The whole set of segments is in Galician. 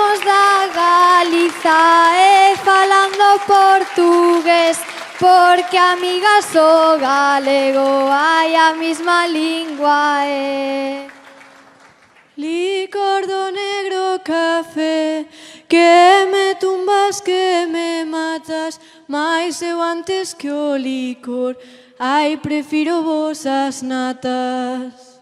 vimos da Galiza e falando portugués, porque amigas o galego hai a mesma lingua Licor do negro café, que me tumbas, que me matas, mais eu antes que o licor, ai, prefiro vos as natas.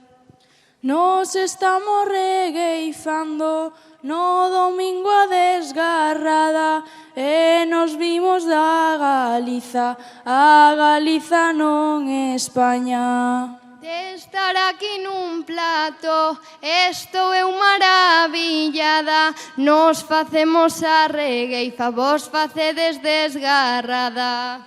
Nos estamos regueifando no domingo a desgarrada e nos vimos da Galiza, a Galiza non España. De estar aquí nun plato, estou eu maravillada, nos facemos a regueifa, vos facedes desgarrada.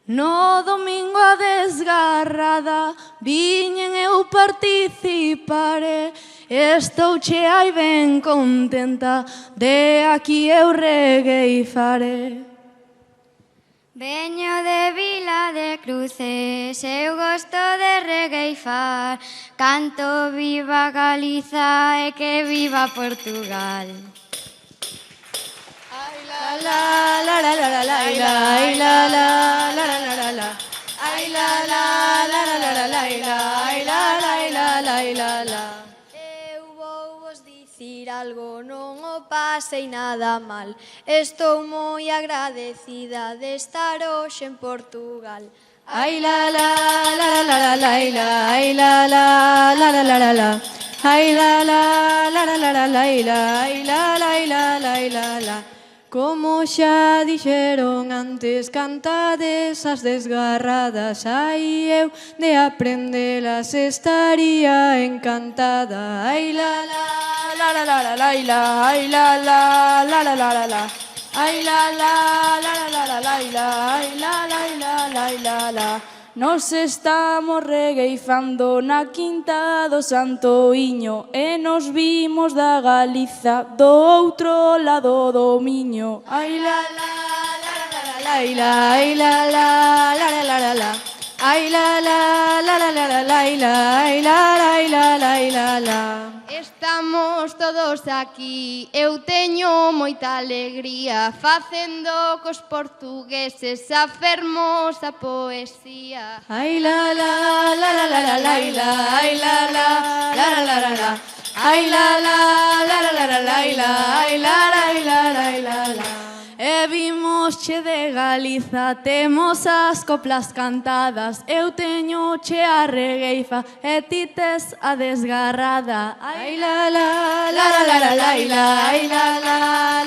No domingo a desgarrada viñen eu participare, estou chea e ben contenta, de aquí eu regueifare. Veño de Vila de Cruces, eu gosto de regueifar, canto viva Galiza e que viva Portugal. La la la la la la la la la la la la. Ay la la la la la la la ay la la la la la. Eu vou vos dicir algo, non o pasei nada mal. Estou moi agradecida de estar hoxe en Portugal. Ay la la la la la la la ay la la la la la la la. Ay la la la la la la la ay la la la la. Como xa dixeron antes, cantades as desgarradas, ai eu de aprendelas estaría encantada. Ai la la la la la la la, ai la la la la la la la, ai la la la la la la la, ai la la la la. Nos estamos regueifando na quinta do Santoiño e nos vimos da Galiza do outro lado do Miño. Ai la la la la la la la, ai la la la la la la la, ai la la la la la la la, ai la la la. Estamos todos aquí, eu teño moita alegría, facendo cos portugueses a fermosa poesía. Ai la la la la la la la, ai la la la la la la la, ai la la la la la la la, ai la la. E vimos che de Galiza, temos as coplas cantadas, eu teño che a regueifa e ti tes a desgarrada. Ai la la la la la la la, ai la la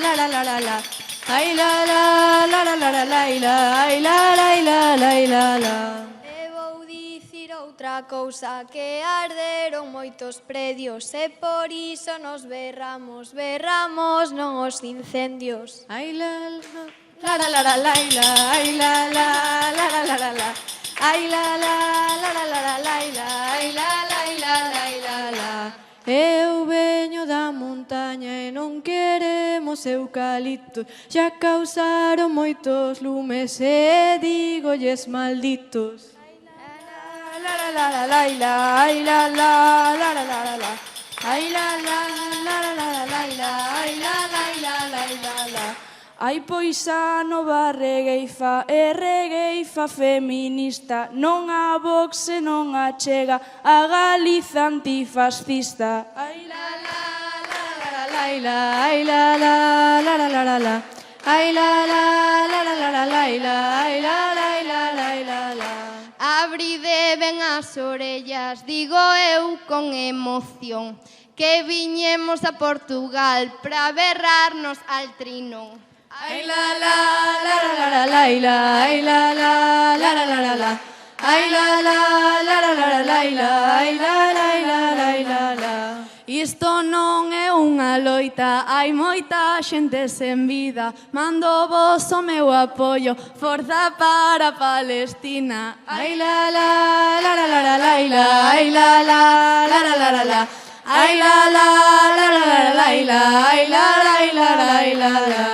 la la la la la, ai la la la la la la la, ai la la. E vou dicir outra cousa, que arderon moitos predios e por iso nos berramos, non os incendios. Ai la la la la la la, ai la la la la la la la, ai la la la la la la la, ai la la. Eu veño da montaña e non queremos eucaliptos, xa causaron moitos lumes e dígolles malditos. Ai la la la la la, ai la la la la la la, ai la la la la la la la, ai la la. Hai pois a nova regueifa e regueifa feminista, non a Vox e non a Chega, a Galiza antifascista. Ai la la la la la la, ai la la la la la la la, ai la la la la la la la, ai la la. Abride ben as orellas, digo eu con emoción, que viñemos a Portugal pra berrarnos al trinón. Ai la la la la la la, ai la la la la la la, ai la la la la la la la, ai la la. Isto non é unha loita, hai moita xente sen vida, mando vos o meu apoio, forza para Palestina. Ai la la la la la la la, ai la la la la la la la, ai la la la la la la la, ai la la la la la la.